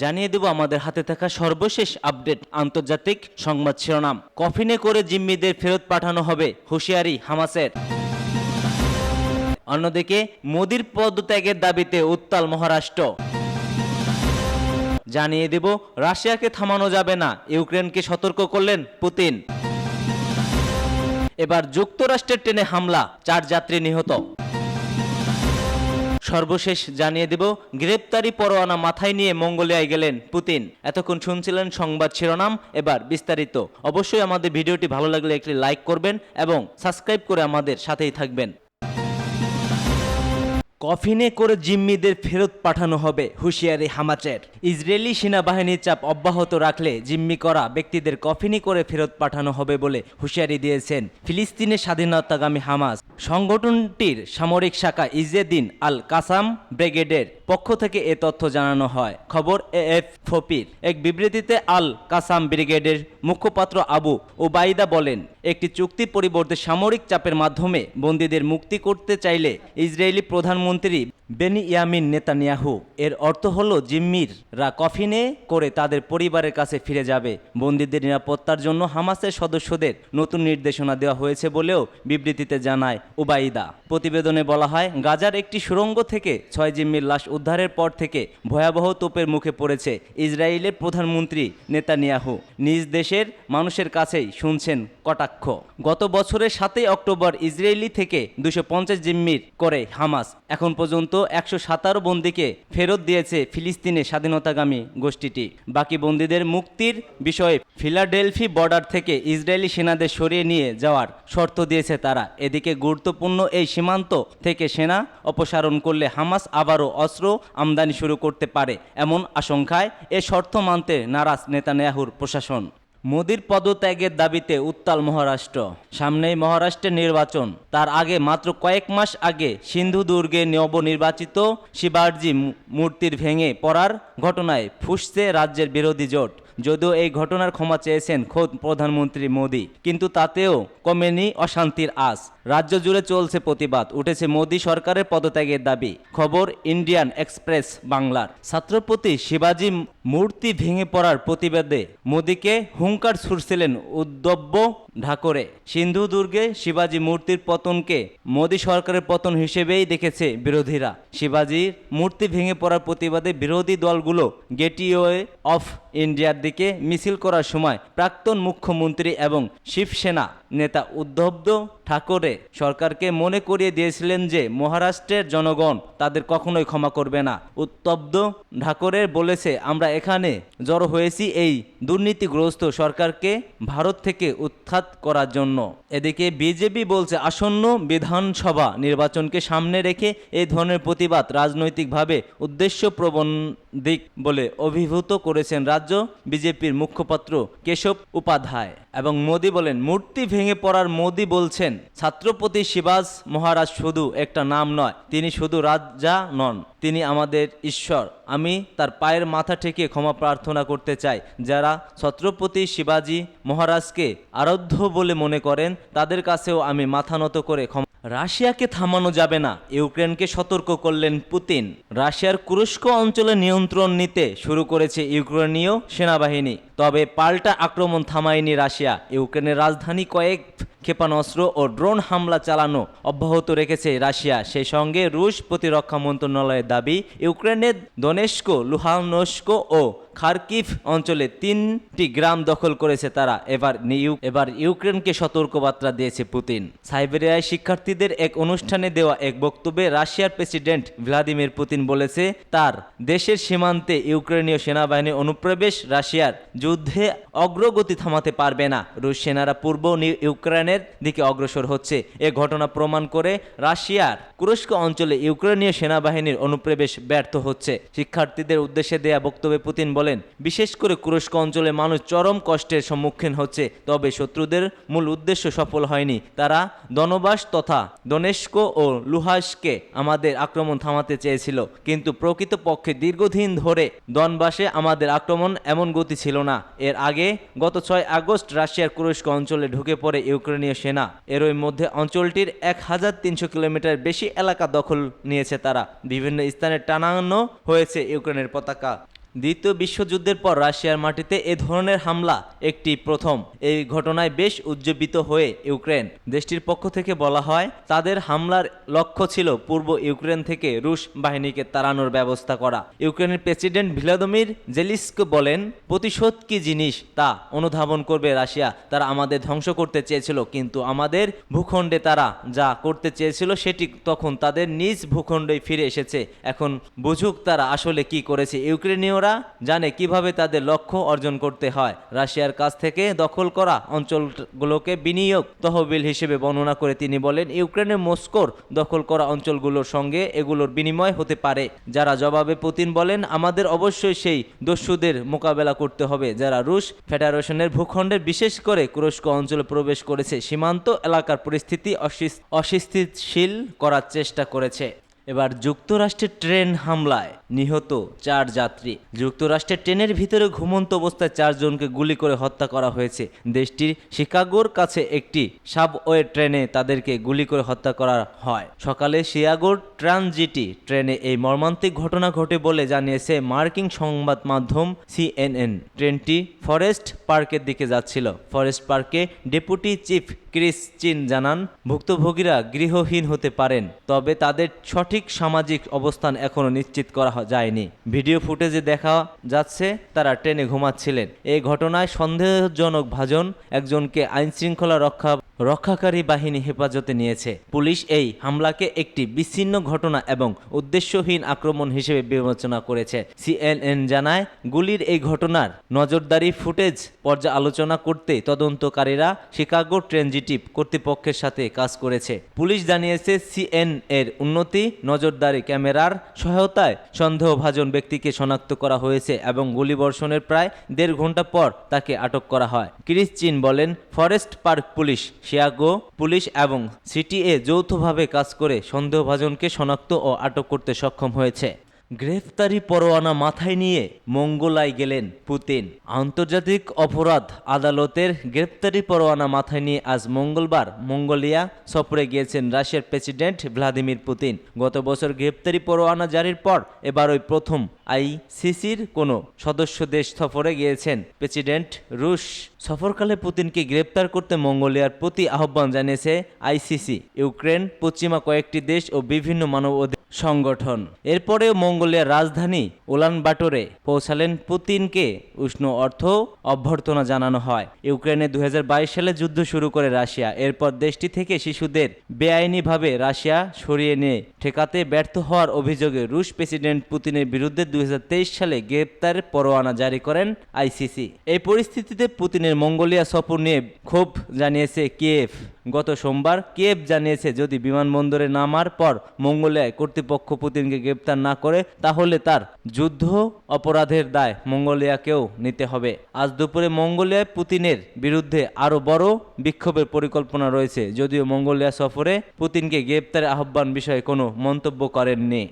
জানিয়ে দেব আমাদের হাতে থাকা সর্বশেষ আপডেট আন্তর্জাতিক সংবাদ শিরোনাম। কফিনে করে জিম্মিদের ফেরত পাঠানো হবে, হুঁশিয়ারি হামাসের। অন্যদিকে মোদির পদত্যাগের দাবিতে উত্তাল মহারাষ্ট্র। জানিয়ে দেব রাশিয়াকে থামানো যাবে না, ইউক্রেনকে সতর্ক করলেন পুতিন। এবার যুক্তরাষ্ট্রের ট্রেনে হামলা, 4 যাত্রী নিহত। সর্বশেষ জানিয়ে দেব গ্রেপ্তারি পরোয়ানা মাথায় নিয়ে মঙ্গোলিয়ায় গেলেন পুতিন। এতক্ষণ শুনছিলেন সংবাদ শিরোনাম, এবার বিস্তারিত। অবশ্যই আমাদের ভিডিওটি ভালো লাগলে একটি লাইক করবেন এবং সাবস্ক্রাইব করে আমাদের সাথেই থাকবেন। কফিনে করে জিম্মিদের ফেরত পাঠানো হবে, হুঁশিয়ারি হামাসের। ইসরায়েলি সেনাবাহিনীর চাপ অব্যাহত রাখলে জিম্মি করা ব্যক্তিদের কফিনে করে ফেরত পাঠানো হবে বলে হুঁশিয়ারি দিয়েছেন ফিলিস্তিনের স্বাধীনতাকামী হামাস সংগঠনটির সামরিক শাখা ইজেদিন আল কাসাম ব্রিগেডের পক্ষ থেকে এ তথ্য জানানো হয়। খবর এএফপির এক বিবৃতিতে আল কাসাম ব্রিগেডের মুখপাত্র আবু ওবাইদা বলেন, একটি চুক্তির পরিবর্তে সামরিক চাপের মাধ্যমে বন্দীদের মুক্তি করতে চাইলে ইসরায়েলি প্রধানমন্ত্রী বেনিয়ামিন নেতানিয়াহু এর অর্থ হলো জিম্মিরা কফিনে করে তাদের পরিবারের কাছে ফিরে যাবে। বন্দীদের নিরাপত্তার জন্য হামাসের সদস্যদের নতুন নির্দেশনা দেওয়া হয়েছে বলেও বিবৃতিতে জানায় উবাইদা। প্রতিবেদনে বলা হয়, গাজার একটি সুড়ঙ্গ থেকে 6 জিম্মির লাশ উদ্ধারের পর থেকে ভয়াবহ তোপের মুখে পড়েছে ইসরায়েলের প্রধানমন্ত্রী নেতানিয়াহু নিজ দেশের মানুষের কাছেই শুনছেন কটাক্ষ। গত বছরের 7 অক্টোবর ইসরায়েলি থেকে 250 জিম্মির করে হামাস এখন পর্যন্ত 117 বন্দীকে ফেরত দিয়েছে ফিলিস্তিনের স্বাধীনতাকামী গোষ্ঠীটি। বাকি বন্দীদের মুক্তির বিষয়ে ফিলাডেলফি বর্ডার থেকে ইসরায়েলি সেনাদের সরিয়ে নিয়ে যাওয়ার শর্ত দিয়েছে তারা। এদিকে গুরুত্বপূর্ণ এই সীমান্ত থেকে সেনা অপসারণ করলে হামাস আবারও অস্ত্র আমদানি শুরু করতে পারে এমন আশঙ্কায় এ শর্ত মানতে নারাজ নেতানিয়াহুর প্রশাসন। মোদির পদত্যাগের দাবিতে উত্তাল মহারাষ্ট্র। সামনেই মহারাষ্ট্রের নির্বাচন, তার আগে মাত্র কয়েক মাস আগে সিন্ধুদুর্গে নবনির্বাচিত শিবাজি মূর্তির ভেঙে পড়ার ঘটনায় ফুঁসছে রাজ্যের বিরোধী জোট। যদিও এই ঘটনার ক্ষমা চেয়েছেন খোদ প্রধানমন্ত্রী মোদি, কিন্তু তাতেও কমেনি অশান্তির আঁচ। রাজ্য জুড়ে চলছে প্রতিবাদ, উঠেছে মোদি সরকারের পদত্যাগের দাবি। খবর ইন্ডিয়ান এক্সপ্রেস বাংলার। ছাত্রপতি শিবাজি মূর্তি ভেঙে পড়ার প্রতিবাদে মোদিকে হুঙ্কার ছুড়ছিলেন উদ্ধব ঠাকরে। সিন্ধুদুর্গে শিবাজি মূর্তির পতনকে মোদি সরকারের পতন হিসেবেই দেখেছে বিরোধীরা। শিবাজির মূর্তি ভেঙে পড়ার প্রতিবাদে বিরোধী দলগুলো গেটওয়ে অফ ইন্ডিয়ার দিকে মিছিল করার সময় প্রাক্তন মুখ্যমন্ত্রী এবং শিবসেনা নেতা উদ্ধব ঠাকরে সরকারকে মনে করিয়ে দিয়েছিলেন যে মহারাষ্ট্রের জনগণ তাদের কখনোই ক্ষমা করবে না। উদ্ধব ঠাকরে বলেছে, আমরা এখানে জড়ো হয়েছি এই দুর্নীতিগ্রস্ত সরকারকে ভারত থেকে উৎখাত করার জন্য। এদিকে বিজেপি বলছে, আসন্ন বিধানসভা নির্বাচনকে সামনে রেখে এই ধরনের প্রতিবাদ রাজনৈতিকভাবে উদ্দেশ্যপ্রবণ দিক বলে অভিভূত করেছেন রাজ্য বিজেপির মুখপাত্র কেশব উপাধ্যায়। এবং মোদি বলেন, মূর্তি ভেঙে পড়ার মোদি বলছেন, ছাত্রপতি শিবাজ মহারাজ শুধু একটা নাম নয়, তিনি শুধু রাজা নন, তিনি আমাদের ঈশ্বর। আমি তার পায়ের মাথা ঠেকে ক্ষমা প্রার্থনা করতে চাই। যারা ছত্রপতি শিবাজি মহারাজকে আরাধ্য বলে মনে করেন তাদের কাছেও আমি মাথা নত করে ক্ষমা। রাশিয়াকে থামানো যাবে না, ইউক্রেনকে সতর্ক করলেন পুতিন। রাশিয়ার কুরস্ক অঞ্চলে নিয়ন্ত্রণ নিতে শুরু করেছে ইউক্রেনীয় সেনাবাহিনী, তবে পাল্টা আক্রমণ থামায়নি রাশিয়া। ইউক্রেনের রাজধানী কয়েক ক্ষেপণাস্ত্র ও ড্রোন হামলা চালানো অব্যাহত রেখেছে রাশিয়া। সেই সঙ্গে রুশ প্রতিরক্ষা মন্ত্রণালয়ের দাবি, ইউক্রেনের দনেস্ক, লুহানস্ক ও খার্কিভ অঞ্চলে 3টি গ্রাম দখল করেছে তারা। এবার ইউক্রেনকে সতর্কবার্তা দিয়েছে পুতিন। সাইবেরিয়ায় শিক্ষার্থীদের এক অনুষ্ঠানে দেওয়া এক বক্তব্যে রাশিয়ার প্রেসিডেন্ট ভ্লাদিমির পুতিন বলেছে, তার দেশের সীমান্তে ইউক্রেনীয় সেনাবাহিনীর অনুপ্রবেশ রাশিয়ার যুদ্ধে অগ্রগতি থামাতে পারবে না। রুশ সেনারা পূর্ব ইউক্রেনের দিকে অগ্রসর হচ্ছে। এ ঘটনা প্রমাণ করে রাশিয়ার কুরস্ক অঞ্চলে ইউক্রেনীয় সেনাবাহিনীর অনুপ্রবেশ ব্যর্থ হচ্ছে। শিক্ষার্থীদের উদ্দেশ্যে দেয়া বক্তব্যে পুতিন বলেন, বিশেষ করে কুরস্ক অঞ্চলে মানুষ চরম কষ্টের সম্মুখীন হচ্ছে, তবে শত্রুদের মূল উদ্দেশ্য সফল হয়নি। তারা দনবাস তথা দনেস্ক ও লুহানস্কে আমাদের আক্রমণ থামাতে চেয়েছিল, কিন্তু প্রকৃতপক্ষে দীর্ঘদিন ধরে দনবাসে আমাদের আক্রমণ এমন গতি ছিল না। এর আগে গত 6 আগস্ট রাশিয়ার কুরস্ক অঞ্চলে ঢুকে পড়ে ইউক্রেনীয় সেনা। এরই মধ্যে অঞ্চলটির 1300 কিলোমিটার বেশি এলাকা দখল নিয়েছে তারা। বিভিন্ন স্থানে টানানো হয়েছে ইউক্রেনের পতাকা। দ্বিতীয় বিশ্বযুদ্ধের পর রাশিয়ার মাটিতে এ ধরনের হামলা একটি প্রথম। এই ঘটনায় বেশ উজ্জীবিত হয়ে ইউক্রেন। দেশটির পক্ষ থেকে বলা হয়, তাদের হামলার লক্ষ্য ছিল পূর্ব ইউক্রেন থেকে রুশ বাহিনীকে তাড়ানোর ব্যবস্থা করা। ইউক্রেনের প্রেসিডেন্ট ভ্লাদিমির জেলেনস্কি বলেন, প্রতিশোধ কি জিনিস তা অনুধাবন করবে রাশিয়া। তারা আমাদের ধ্বংস করতে চেয়েছিল, কিন্তু আমাদের ভূখণ্ডে তারা যা করতে চেয়েছিল সেটি তখন তাদের নিজ ভূখণ্ডেই ফিরে এসেছে। এখন বুঝুক তারা আসলে কি করেছে। ইউক্রেনীয়রা জানে কিভাবে তাদের লক্ষ্য অর্জন করতে হয়। রাশিয়ার কাছ থেকে দখল করা অঞ্চলগুলোকে বিনিয়োগ তহবিল হিসেবে বর্ণনা করে তিনি বলেন, ইউক্রেনের মস্কোর দখল করা অঞ্চলগুলোর সঙ্গে এগুলোর বিনিময় হতে পারে। যারা জবাবে পুতিন বলেন, আমাদের অবশ্যই সেই দস্যুদের মোকাবেলা করতে হবে যারা রুশ ফেডারেশনের ভূখণ্ডের বিশেষ করে তুরস্ক অঞ্চলে প্রবেশ করেছে, সীমান্ত এলাকার পরিস্থিতি অস্থিতিশীল করার চেষ্টা করেছে। এবার যুক্তরাষ্ট্রের ট্রেন হামলায় নিহত 4 যাত্রী। যুক্তরাষ্ট্রের ট্রেনের ভিতরে ঘুমন্ত অবস্থায় 4 জনকে গুলি করে হত্যা করা হয়েছে। দেশটির শিকাগোর কাছে একটি সাবওয়ে ট্রেনে তাদেরকে গুলি করে হত্যা করা হয়। সকালে শিকাগোর ট্রানজিটি ট্রেনে এই মর্মান্তিক ঘটনা ঘটে বলে জানিয়েছে মার্কিন সংবাদ মাধ্যম CNN। ট্রেনটি ফরেস্ট পার্কের দিকে যাচ্ছিল। ফরেস্ট পার্কে ডেপুটি চিফ ক্রিস চিন জানান, ভুক্তভোগীরা গৃহহীন হতে পারেন, তবে তাদের সঠিক সামাজিক অবস্থান এখনও নিশ্চিত করা যায়নি। ভিডিও ফুটেজে দেখা যাচ্ছে তারা ট্রেনে ঘুমাচ্ছিলেন। এই ঘটনায় সন্দেহজনক ভাজন একজনকে আইনশৃঙ্খলা রক্ষাকারী বাহিনী হেফাজতে নিয়েছে। পুলিশ এই হামলাকে একটি বিচ্ছিন্ন ঘটনা এবং উদ্দেশ্যহীন আক্রমণ হিসেবে বিবেচনা করেছে। CNN জানায়, গুলির এই ঘটনার নজরদারি ফুটেজ পর্যালোচনা করতে তদন্তকারীরা শিকাগো ট্রানজিটিভ কর্তৃপক্ষের সাথে কাজ করেছে। পুলিশ জানিয়েছে, CNN এর উন্নতি নজরদারি ক্যামেরার সহায়তায় সন্দেহভাজন ব্যক্তিকে শনাক্ত করা হয়েছে এবং গুলিবর্ষণের প্রায় 1.5 ঘন্টা পর তাকে আটক করা হয়। ক্রিস চিন বলেন, forest park police, Chicago police এবং CTA যৌথভাবে কাজ করে সন্দেহভাজনকে শনাক্ত ও আটক করতে সক্ষম হয়েছে। গ্রেফতারি পরোয়ানা মাথায় নিয়ে মঙ্গোলিয়ায় গেলেন পুতিন। আন্তর্জাতিক অপরাধ আদালতের গ্রেফতারি পরোয়ানা মাথায় নিয়ে আজ মঙ্গলবার মঙ্গোলিয়া সফরে গিয়েছেন রাশিয়ার প্রেসিডেন্ট ভ্লাদিমির পুতিন। গত বছর গ্রেফতারি পরোয়ানা জারির পর এবারই প্রথম ICCর কোনো সদস্য দেশ সফরে গিয়েছেন প্রেসিডেন্ট। রুশ সফরকালে পুতিনকে গ্রেপ্তার করতে মঙ্গোলিয়ার প্রতি আহ্বান জানিয়েছে ICC, ইউক্রেন, পশ্চিমা কয়েকটি দেশ ও বিভিন্ন মানবাধিকার সংগঠন। এরপরেও মঙ্গোলিয়ার রাজধানী উলানবাটরে পৌঁছালেন পুতিনকে উষ্ণ অভ্যর্থনা জানানো হয়। ইউক্রেনে 2022 সালে যুদ্ধ শুরু করে রাশিয়া। এরপর দেশটি থেকে শিশুদের বেআইনিভাবে রাশিয়া সরিয়ে নিয়ে ঠেকাতে ব্যর্থ হওয়ার অভিযোগে রুশ প্রেসিডেন্ট পুতিনের বিরুদ্ধে 2023 সালে গ্রেপ্তারের পরোয়ানা জারি করেন ICC। এই পরিস্থিতিতে পুতিনের মঙ্গোলিয়া সফর নিয়ে ক্ষোভ জানিয়েছে কিয়েভ। গত সোমবার কিয়েভ জানিয়েছে, যদি বিমানবন্দরে নামার পর মঙ্গোলিয়ায় কর্তৃপক্ষ পুতিনকে গ্রেপ্তার না করে তাহলে তার যুদ্ধ অপরাধের দায় মঙ্গোলিয়াকেও নিতে হবে। আজ দুপুরে মঙ্গোলিয়ায় পুতিনের বিরুদ্ধে আরও বড় বিক্ষোভের পরিকল্পনা রয়েছে, যদিও মঙ্গোলিয়া সফরে পুতিনকে গ্রেপ্তারের আহ্বান বিষয়ে কোনো মন্তব্য করেননি।